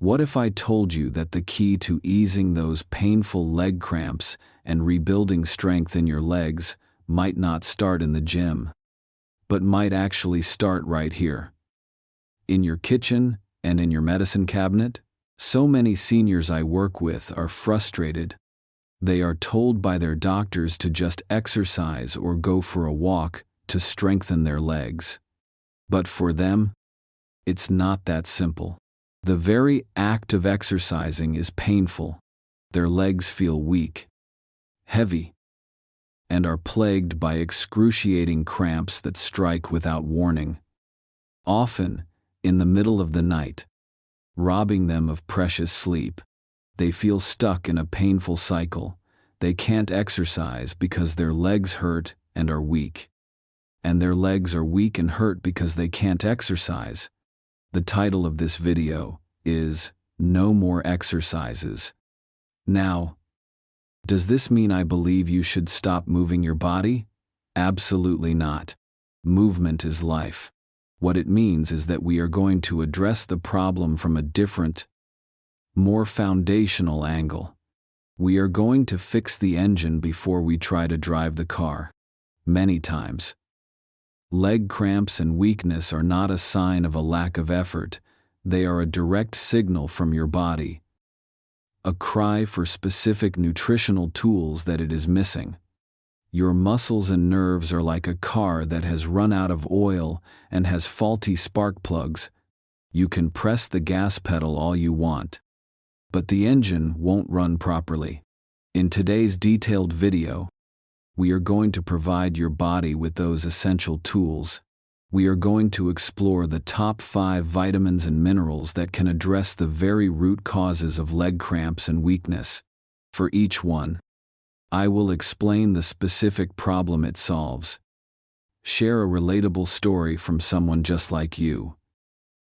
What if I told you that the key to easing those painful leg cramps and rebuilding strength in your legs might not start in the gym, but might actually start right here, in your kitchen and in your medicine cabinet? So many seniors I work with are frustrated. They are told by their doctors to just exercise or go for a walk to strengthen their legs. But for them, it's not that simple. The very act of exercising is painful. Their legs feel weak, heavy, and are plagued by excruciating cramps that strike without warning, often in the middle of the night, robbing them of precious sleep. They feel stuck in a painful cycle. They can't exercise because their legs hurt and are weak. And their legs are weak and hurt because they can't exercise. The title of this video is No More Exercises. Now, does this mean I believe you should stop moving your body? Absolutely not. Movement is life. What it means is that we are going to address the problem from a different, more foundational angle. We are going to fix the engine before we try to drive the car. Many times, leg cramps and weakness are not a sign of a lack of effort. They are a direct signal from your body, a cry for specific nutritional tools that it is missing. Your muscles and nerves are like a car that has run out of oil and has faulty spark plugs. You can press the gas pedal all you want, but the engine won't run properly. In today's detailed video, we are going to provide your body with those essential tools. We are going to explore the top 5 vitamins and minerals that can address the very root causes of leg cramps and weakness. For each one, I will explain the specific problem it solves, share a relatable story from someone just like you,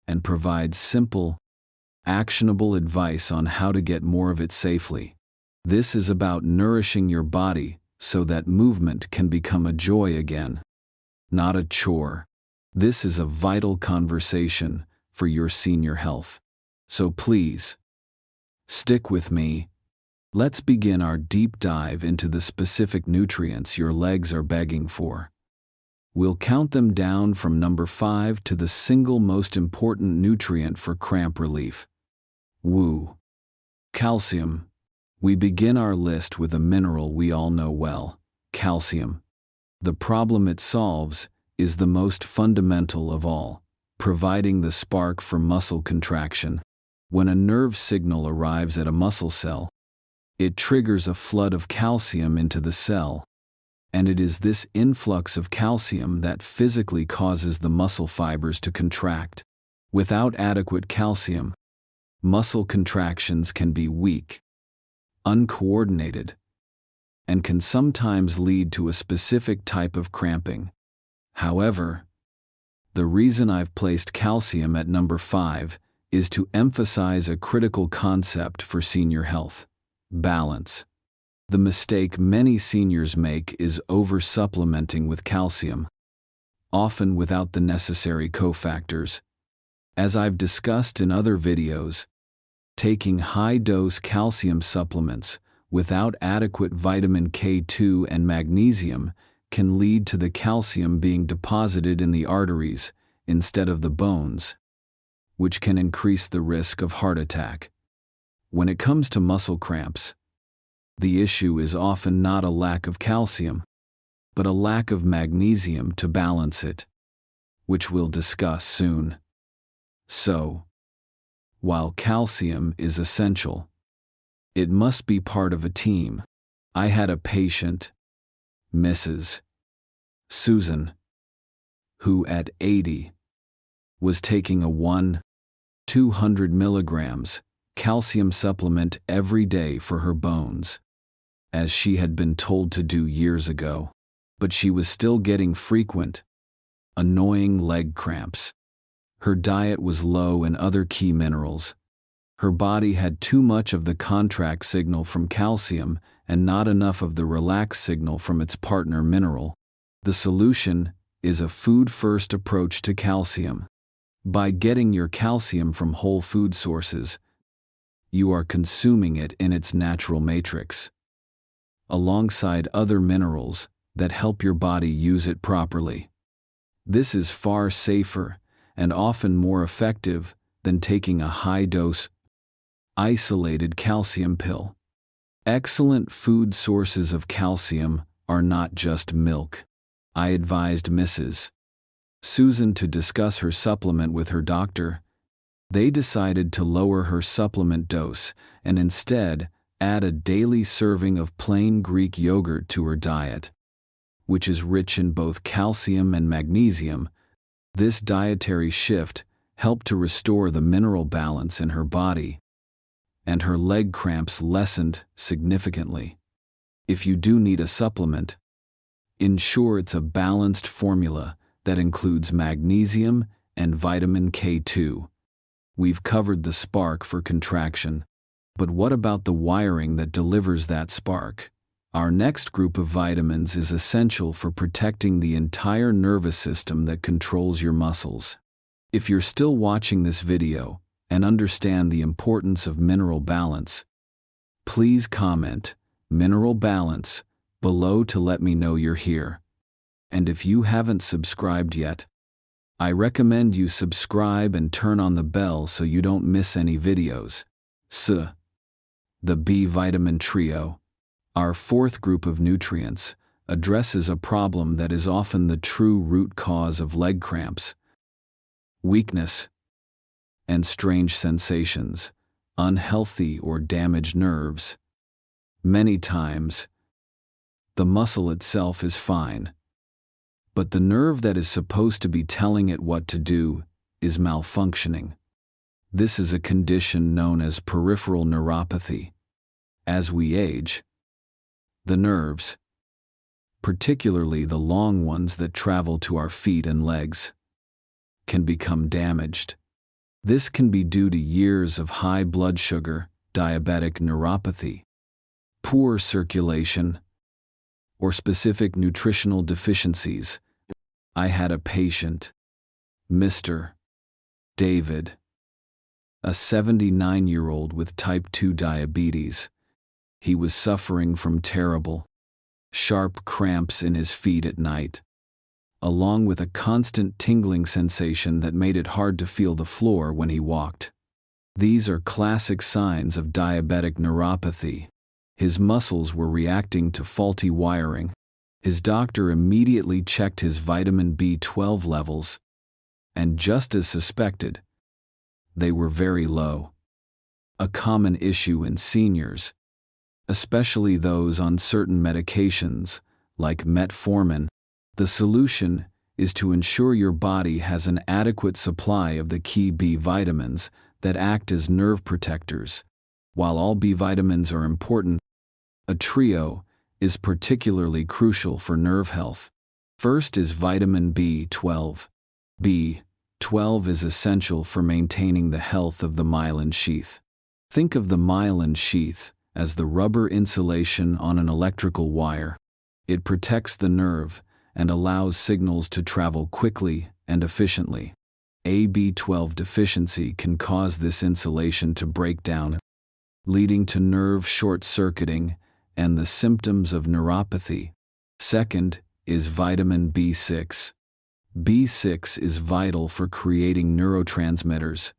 and provide simple, actionable advice on how to get more of it safely. This is about nourishing your body so that movement can become a joy again, not a chore. This is a vital conversation for your senior health. So please, stick with me. Let's begin our deep dive into the specific nutrients your legs are begging for. We'll count them down from number 5 to the single most important nutrient for cramp relief. Woo! Calcium. We begin our list with a mineral we all know well, calcium. The problem it solves is the most fundamental of all, providing the spark for muscle contraction. When a nerve signal arrives at a muscle cell, it triggers a flood of calcium into the cell, and it is this influx of calcium that physically causes the muscle fibers to contract. Without adequate calcium, muscle contractions can be weak, uncoordinated, and can sometimes lead to a specific type of cramping. However, the reason I've placed calcium at number 5 is to emphasize a critical concept for senior health: balance. The mistake many seniors make is over-supplementing with calcium, often without the necessary cofactors. As I've discussed in other videos, taking high-dose calcium supplements without adequate vitamin K2 and magnesium can lead to the calcium being deposited in the arteries instead of the bones, which can increase the risk of heart attack. When it comes to muscle cramps, the issue is often not a lack of calcium, but a lack of magnesium to balance it, which we'll discuss soon. So, while calcium is essential, it must be part of a team. I had a patient, Mrs. Susan, who at 80 was taking a 200 milligrams calcium supplement every day for her bones, as she had been told to do years ago, but she was still getting frequent, annoying leg cramps. Her diet was low in other key minerals. Her body had too much of the contract signal from calcium and not enough of the relax signal from its partner mineral. The solution is a food-first approach to calcium. By getting your calcium from whole food sources, you are consuming it in its natural matrix, alongside other minerals that help your body use it properly. This is far safer and often more effective than taking a high-dose, isolated calcium pill. Excellent food sources of calcium are not just milk. I advised Mrs. Susan to discuss her supplement with her doctor. They decided to lower her supplement dose and instead add a daily serving of plain Greek yogurt to her diet, which is rich in both calcium and magnesium. This dietary shift helped to restore the mineral balance in her body, and her leg cramps lessened significantly. If you do need a supplement, ensure it's a balanced formula that includes magnesium and vitamin K2. We've covered the spark for contraction, but what about the wiring that delivers that spark? Our next group of vitamins is essential for protecting the entire nervous system that controls your muscles. If you're still watching this video and understand the importance of mineral balance, please comment "mineral balance" below to let me know you're here. And if you haven't subscribed yet, I recommend you subscribe and turn on the bell so you don't miss any videos. The B vitamin trio, our fourth group of nutrients, addresses a problem that is often the true root cause of leg cramps, weakness, and strange sensations, unhealthy or damaged nerves. Many times, the muscle itself is fine, but the nerve that is supposed to be telling it what to do is malfunctioning. This is a condition known as peripheral neuropathy. As we age, the nerves, particularly the long ones that travel to our feet and legs, can become damaged. This can be due to years of high blood sugar, diabetic neuropathy, poor circulation, or specific nutritional deficiencies. I had a patient, Mr. David, a 79-year-old with type 2 diabetes. He was suffering from terrible, sharp cramps in his feet at night, along with a constant tingling sensation that made it hard to feel the floor when he walked. These are classic signs of diabetic neuropathy. His muscles were reacting to faulty wiring. His doctor immediately checked his vitamin B12 levels, and just as suspected, they were very low. A common issue in seniors, especially those on certain medications, like metformin. The solution is to ensure your body has an adequate supply of the key B vitamins that act as nerve protectors. While all B vitamins are important, a trio is particularly crucial for nerve health. First is vitamin B12. B12 is essential for maintaining the health of the myelin sheath. Think of the myelin sheath as the rubber insulation on an electrical wire. It protects the nerve and allows signals to travel quickly and efficiently. A B12 deficiency can cause this insulation to break down, leading to nerve short-circuiting and the symptoms of neuropathy. Second is vitamin B6. B6 is vital for creating neurotransmitters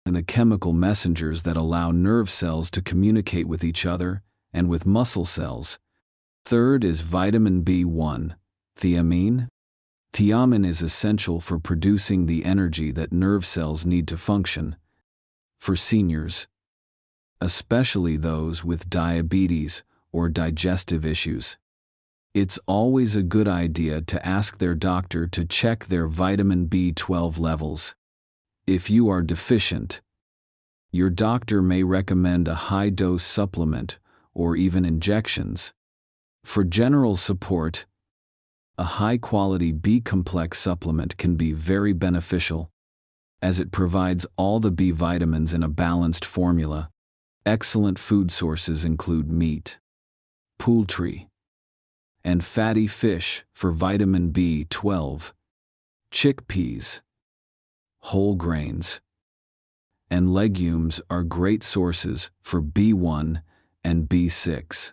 and the chemical messengers that allow nerve cells to communicate with each other and with muscle cells. Third is vitamin B1, thiamine. Thiamine is essential for producing the energy that nerve cells need to function. For seniors, especially those with diabetes or digestive issues, it's always a good idea to ask their doctor to check their vitamin B12 levels. If you are deficient, your doctor may recommend a high-dose supplement or even injections. For general support, a high-quality B-complex supplement can be very beneficial, as it provides all the B vitamins in a balanced formula. Excellent food sources include meat, poultry, and fatty fish for vitamin B12, chickpeas, whole grains, and legumes are great sources for B1 and B6.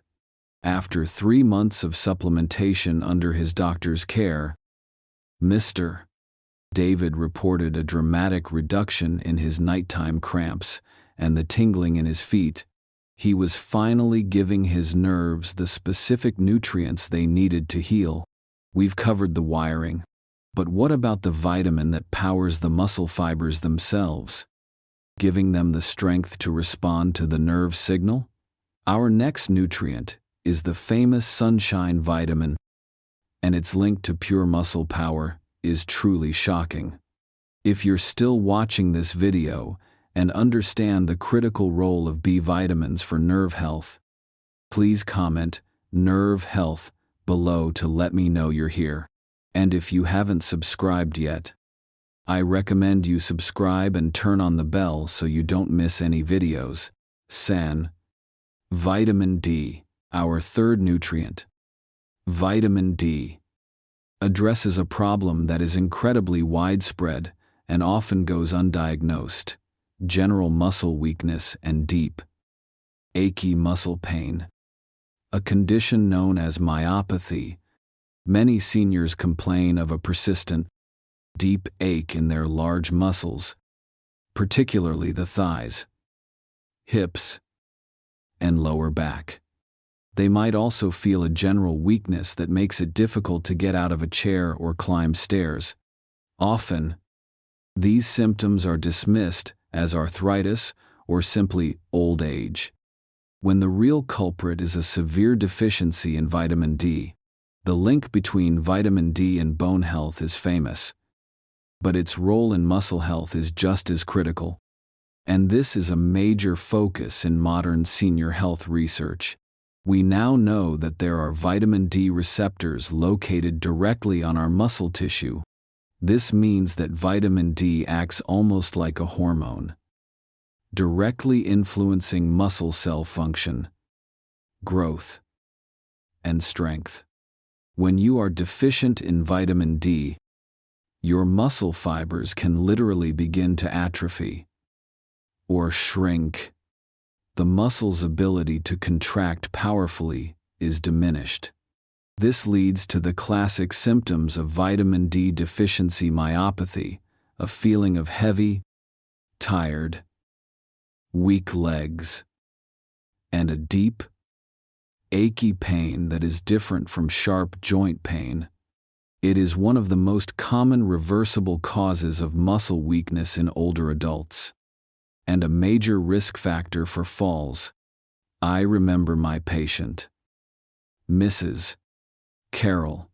After 3 months of supplementation under his doctor's care, Mr. David reported a dramatic reduction in his nighttime cramps and the tingling in his feet. He was finally giving his nerves the specific nutrients they needed to heal. We've covered the wiring, but what about the vitamin that powers the muscle fibers themselves, giving them the strength to respond to the nerve signal? Our next nutrient is the famous sunshine vitamin, and its link to pure muscle power is truly shocking. If you're still watching this video and understand the critical role of B vitamins for nerve health, please comment "nerve health" below to let me know you're here. And if you haven't subscribed yet, I recommend you subscribe and turn on the bell so you don't miss any videos. Vitamin D, our third nutrient. Vitamin D addresses a problem that is incredibly widespread and often goes undiagnosed: general muscle weakness and deep, achy muscle pain, a condition known as myopathy. Many seniors complain of a persistent, deep ache in their large muscles, particularly the thighs, hips, and lower back. They might also feel a general weakness that makes it difficult to get out of a chair or climb stairs. Often, these symptoms are dismissed as arthritis or simply old age, when the real culprit is a severe deficiency in vitamin D. The link between vitamin D and bone health is famous, but its role in muscle health is just as critical. And this is a major focus in modern senior health research. We now know that there are vitamin D receptors located directly on our muscle tissue. This means that vitamin D acts almost like a hormone, directly influencing muscle cell function, growth, and strength. When you are deficient in vitamin D, your muscle fibers can literally begin to atrophy or shrink. The muscle's ability to contract powerfully is diminished. This leads to the classic symptoms of vitamin D deficiency myopathy, a feeling of heavy, tired, weak legs, and a deep, achy pain that is different from sharp joint pain. It is one of the most common reversible causes of muscle weakness in older adults, and a major risk factor for falls. I remember my patient, Mrs. Carol,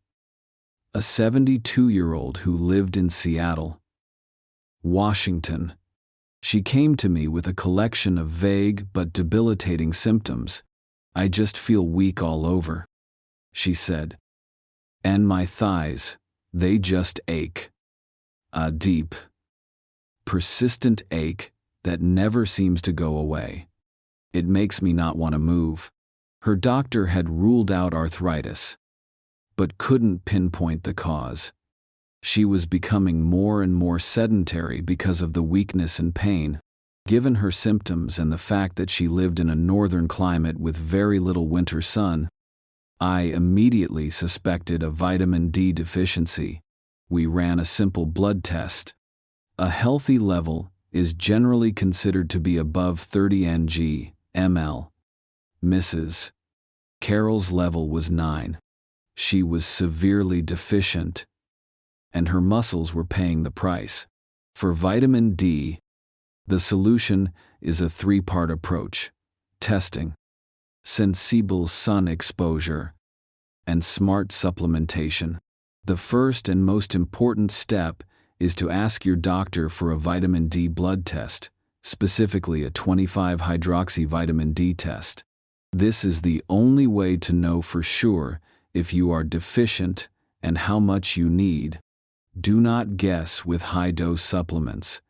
a 72-year-old who lived in Seattle, Washington. She came to me with a collection of vague but debilitating symptoms. "I just feel weak all over," she said. "And my thighs, they just ache. A deep, persistent ache that never seems to go away. It makes me not want to move." Her doctor had ruled out arthritis, but couldn't pinpoint the cause. She was becoming more and more sedentary because of the weakness and pain. Given her symptoms and the fact that she lived in a northern climate with very little winter sun, I immediately suspected a vitamin D deficiency. We ran a simple blood test. A healthy level is generally considered to be above 30 ng/ml. Mrs. Carol's level was 9. She was severely deficient, and her muscles were paying the price. For vitamin D, the solution is a 3-part approach: testing, sensible sun exposure, and smart supplementation. The first and most important step is to ask your doctor for a vitamin D blood test, specifically a 25-hydroxy-vitamin D test. This is the only way to know for sure if you are deficient and how much you need. Do not guess with high-dose supplements.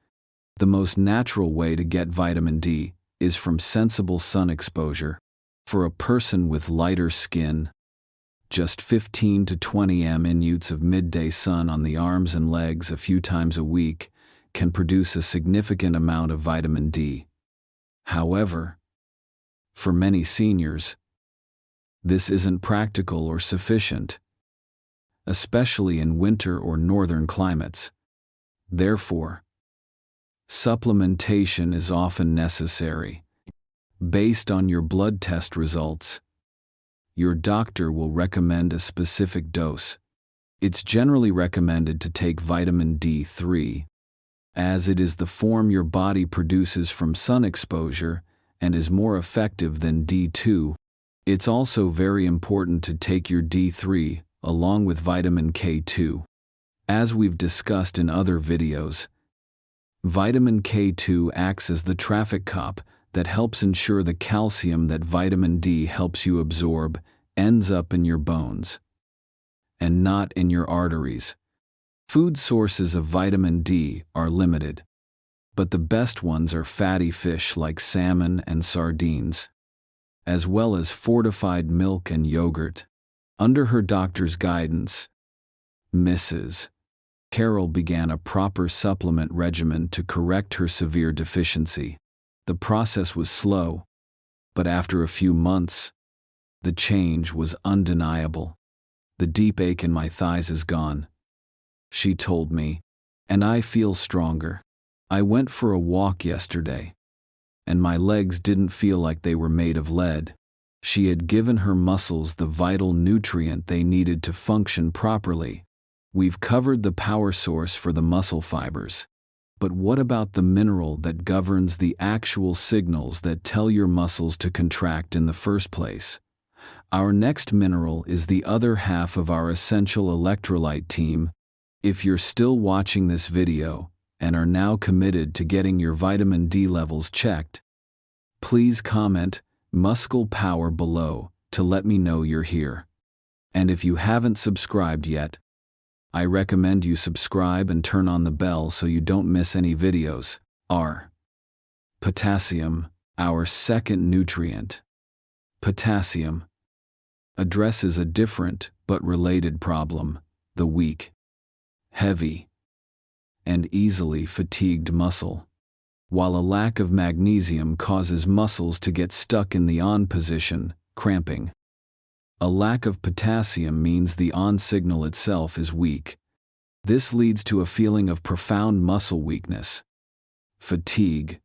The most natural way to get vitamin D is from sensible sun exposure. For a person with lighter skin, just 15 to 20 minutes of midday sun on the arms and legs a few times a week can produce a significant amount of vitamin D. However, for many seniors, this isn't practical or sufficient, especially in winter or northern climates. Therefore, supplementation is often necessary. Based on your blood test results, your doctor will recommend a specific dose. It's generally recommended to take vitamin D3, as it is the form your body produces from sun exposure and is more effective than D2. It's also very important to take your D3 along with vitamin K2. As we've discussed in other videos, vitamin K2 acts as the traffic cop that helps ensure the calcium that vitamin D helps you absorb ends up in your bones and not in your arteries. Food sources of vitamin D are limited, but the best ones are fatty fish like salmon and sardines, as well as fortified milk and yogurt. Under her doctor's guidance, Mrs. Carroll began a proper supplement regimen to correct her severe deficiency. The process was slow, but after a few months, the change was undeniable. The deep ache in my thighs is gone, she told me, and I feel stronger. I went for a walk yesterday, and my legs didn't feel like they were made of lead. She had given her muscles the vital nutrient they needed to function properly. We've covered the power source for the muscle fibers. But what about the mineral that governs the actual signals that tell your muscles to contract in the first place? Our next mineral is the other half of our essential electrolyte team. If you're still watching this video and are now committed to getting your vitamin D levels checked, please comment "Muscle Power" below to let me know you're here. And if you haven't subscribed yet, I recommend you subscribe and turn on the bell so you don't miss any videos. Potassium, our second nutrient. Potassium addresses a different but related problem: the weak, heavy, and easily fatigued muscle. While a lack of magnesium causes muscles to get stuck in the on position, cramping, a lack of potassium means the on signal itself is weak. This leads to a feeling of profound muscle weakness, fatigue,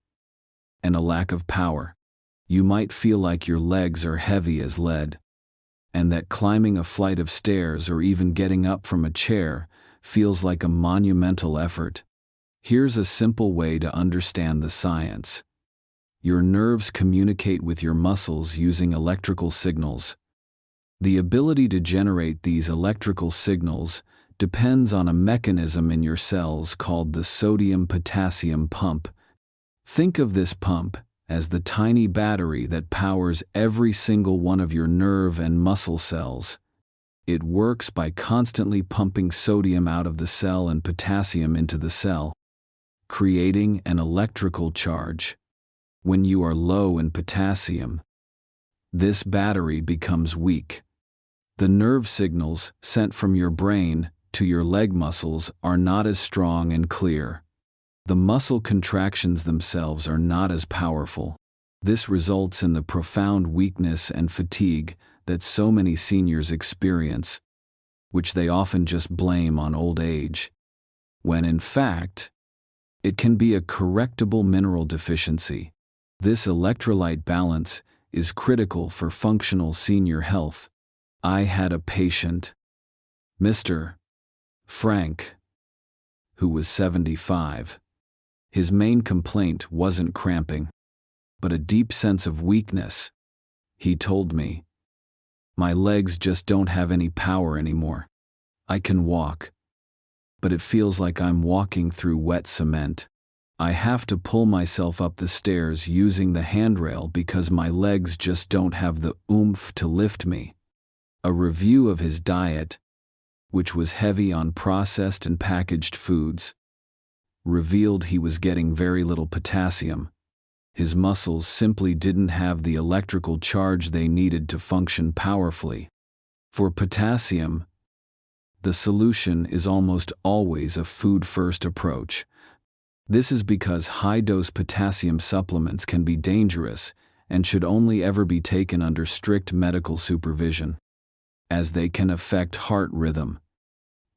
and a lack of power. You might feel like your legs are heavy as lead, and that climbing a flight of stairs or even getting up from a chair feels like a monumental effort. Here's a simple way to understand the science. Your nerves communicate with your muscles using electrical signals. The ability to generate these electrical signals depends on a mechanism in your cells called the sodium-potassium pump. Think of this pump as the tiny battery that powers every single one of your nerve and muscle cells. It works by constantly pumping sodium out of the cell and potassium into the cell, creating an electrical charge. When you are low in potassium, this battery becomes weak. The nerve signals sent from your brain to your leg muscles are not as strong and clear. The muscle contractions themselves are not as powerful. This results in the profound weakness and fatigue that so many seniors experience, which they often just blame on old age, when in fact, it can be a correctable mineral deficiency. This electrolyte balance is critical for functional senior health. I had a patient, Mr. Frank, who was 75. His main complaint wasn't cramping, but a deep sense of weakness. He told me, "My legs just don't have any power anymore. I can walk, but it feels like I'm walking through wet cement. I have to pull myself up the stairs using the handrail because my legs just don't have the oomph to lift me." A review of his diet, which was heavy on processed and packaged foods, revealed he was getting very little potassium. His muscles simply didn't have the electrical charge they needed to function powerfully. For potassium, the solution is almost always a food-first approach. This is because high-dose potassium supplements can be dangerous and should only ever be taken under strict medical supervision, as they can affect heart rhythm.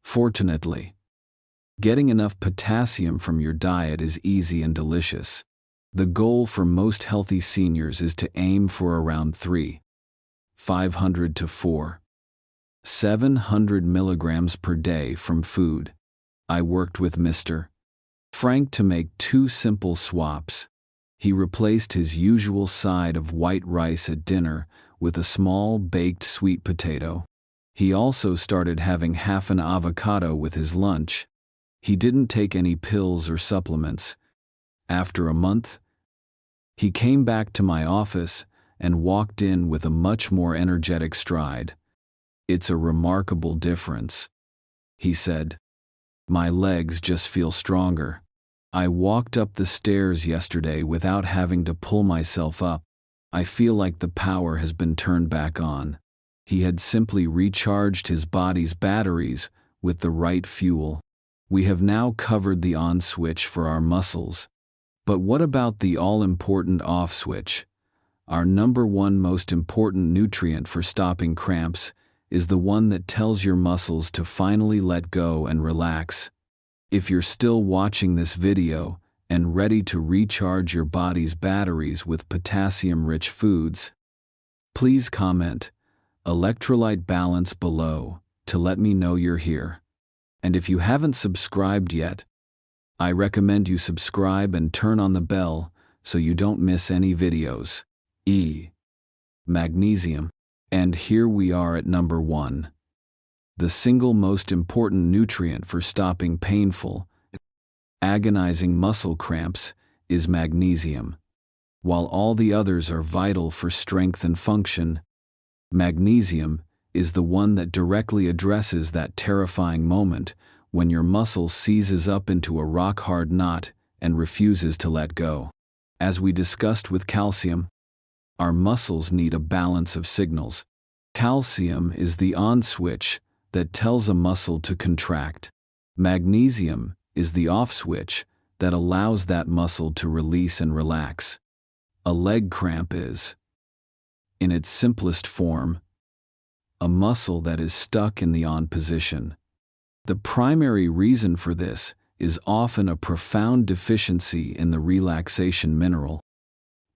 Fortunately, getting enough potassium from your diet is easy and delicious. The goal for most healthy seniors is to aim for around 3,500 to 4,700 milligrams per day from food. I worked with Mr. Frank to make 2 simple swaps. He replaced his usual side of white rice at dinner with a small baked sweet potato. He also started having half an avocado with his lunch. He didn't take any pills or supplements. After a month, he came back to my office and walked in with a much more energetic stride. "It's a remarkable difference," he said. "My legs just feel stronger. I walked up the stairs yesterday without having to pull myself up. I feel like the power has been turned back on." He had simply recharged his body's batteries with the right fuel. We have now covered the on switch for our muscles. But what about the all-important off switch? Our number one most important nutrient for stopping cramps is the one that tells your muscles to finally let go and relax. If you're still watching this video and ready to recharge your body's batteries with potassium-rich foods, please comment "electrolyte balance" below to let me know you're here. And if you haven't subscribed yet, I recommend you subscribe and turn on the bell so you don't miss any videos. Magnesium. And here we are at number 1. The single most important nutrient for stopping painful, agonizing muscle cramps is magnesium. While all the others are vital for strength and function, magnesium is the one that directly addresses that terrifying moment when your muscle seizes up into a rock-hard knot and refuses to let go. As we discussed with calcium, our muscles need a balance of signals. Calcium is the on switch that tells a muscle to contract. Magnesium is the off switch that allows that muscle to release and relax. A leg cramp is, in its simplest form, a muscle that is stuck in the on position. The primary reason for this is often a profound deficiency in the relaxation mineral,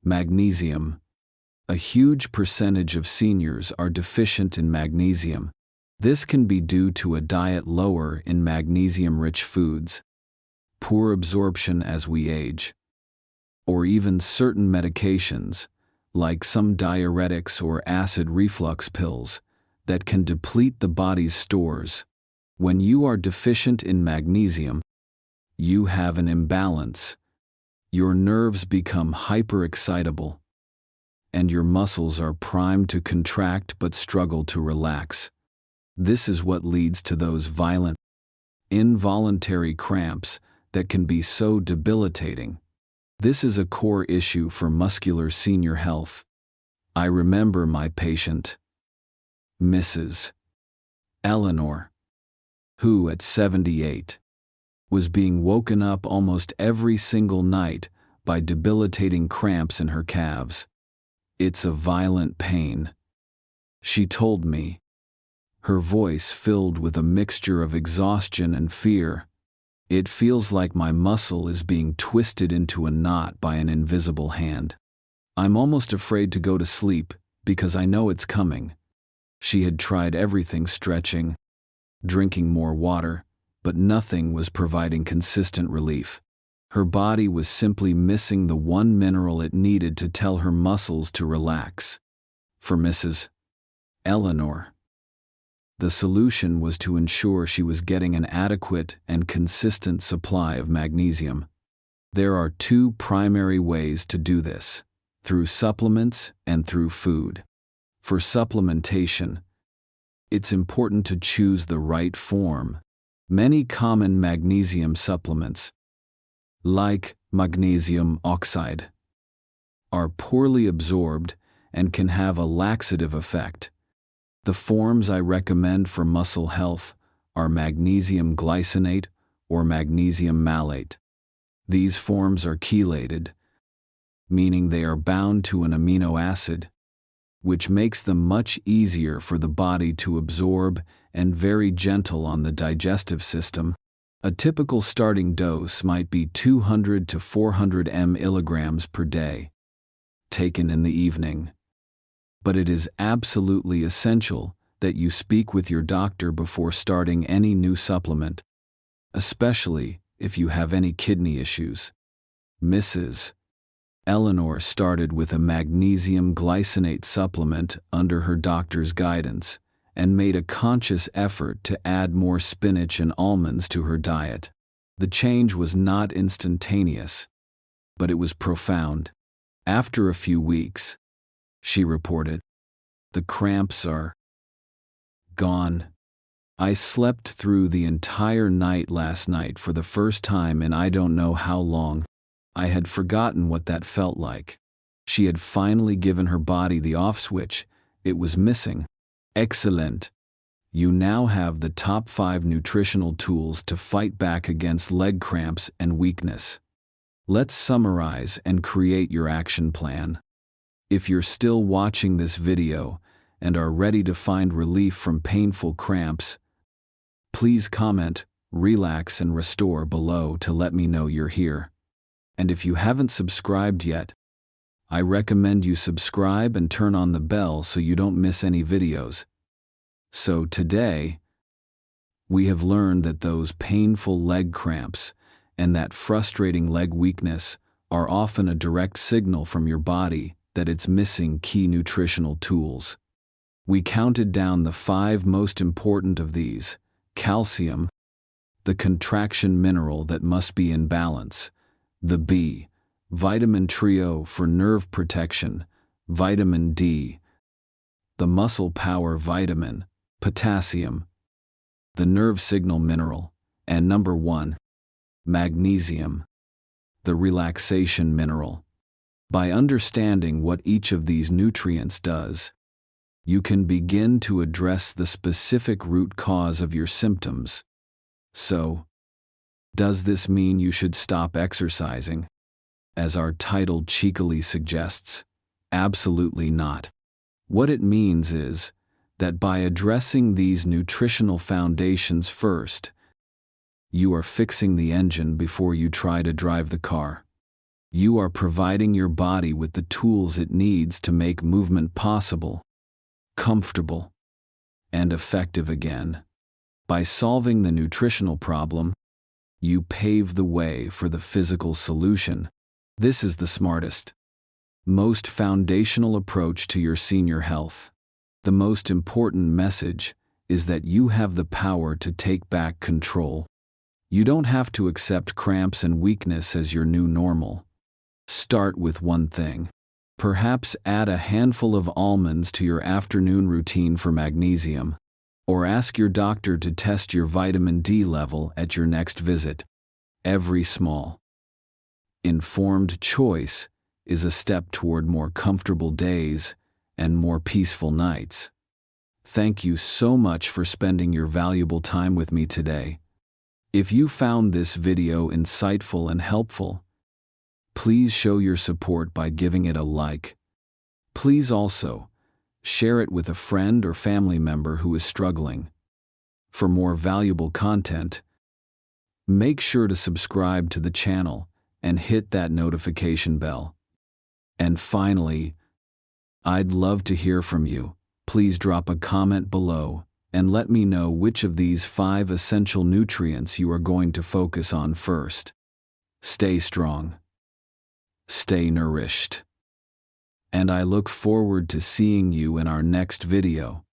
magnesium. A huge percentage of seniors are deficient in magnesium. This can be due to a diet lower in magnesium-rich foods, poor absorption as we age, or even certain medications, like some diuretics or acid reflux pills, that can deplete the body's stores. When you are deficient in magnesium, you have an imbalance. Your nerves become hyperexcitable, and your muscles are primed to contract but struggle to relax. This is what leads to those violent, involuntary cramps that can be so debilitating. This is a core issue for muscular senior health. I remember my patient, Mrs. Eleanor, who at 78 was being woken up almost every single night by debilitating cramps in her calves. "It's a violent pain," she told me, her voice filled with a mixture of exhaustion and fear. "It feels like my muscle is being twisted into a knot by an invisible hand. I'm almost afraid to go to sleep because I know it's coming." She had tried everything: stretching, drinking more water, but nothing was providing consistent relief. Her body was simply missing the one mineral it needed to tell her muscles to relax. For Mrs. Eleanor, the solution was to ensure she was getting an adequate and consistent supply of magnesium. There are 2 primary ways to do this: through supplements and through food. For supplementation, it's important to choose the right form. Many common magnesium supplements, like magnesium oxide, are poorly absorbed and can have a laxative effect. The forms I recommend for muscle health are magnesium glycinate or magnesium malate. These forms are chelated, meaning they are bound to an amino acid, which makes them much easier for the body to absorb and very gentle on the digestive system. A typical starting dose might be 200 to 400 mg per day, taken in the evening. But it is absolutely essential that you speak with your doctor before starting any new supplement, especially if you have any kidney issues. Mrs. Eleanor started with a magnesium glycinate supplement under her doctor's guidance and made a conscious effort to add more spinach and almonds to her diet. The change was not instantaneous, but it was profound. After a few weeks, she reported, the cramps are gone. I slept through the entire night last night for the first time in I don't know how long. I had forgotten what that felt like. She had finally given her body the off switch it was missing. Excellent. You now have the top 5 nutritional tools to fight back against leg cramps and weakness. Let's summarize and create your action plan. If you're still watching this video and are ready to find relief from painful cramps, please comment, relax and restore below to let me know you're here. And if you haven't subscribed yet, I recommend you subscribe and turn on the bell so you don't miss any videos. So today, we have learned that those painful leg cramps and that frustrating leg weakness are often a direct signal from your body that it's missing key nutritional tools. We counted down the 5 most important of these: calcium, the contraction mineral that must be in balance; the B, vitamin trio for nerve protection; vitamin D, the muscle power vitamin; potassium, the nerve signal mineral; and number 1, magnesium, the relaxation mineral. By understanding what each of these nutrients does, you can begin to address the specific root cause of your symptoms. So, does this mean you should stop exercising, as our title cheekily suggests? Absolutely not. What it means is that by addressing these nutritional foundations first, you are fixing the engine before you try to drive the car. You are providing your body with the tools it needs to make movement possible, comfortable, and effective again. By solving the nutritional problem, you pave the way for the physical solution. This is the smartest, most foundational approach to your senior health. The most important message is that you have the power to take back control. You don't have to accept cramps and weakness as your new normal. Start with one thing. Perhaps add a handful of almonds to your afternoon routine for magnesium, or ask your doctor to test your vitamin D level at your next visit. Every small, informed choice is a step toward more comfortable days and more peaceful nights. Thank you so much for spending your valuable time with me today. If you found this video insightful and helpful, please show your support by giving it a like. Please also share it with a friend or family member who is struggling. For more valuable content, make sure to subscribe to the channel and hit that notification bell. And finally, I'd love to hear from you. Please drop a comment below and let me know which of these 5 essential nutrients you are going to focus on first. Stay strong. Stay nourished. And I look forward to seeing you in our next video.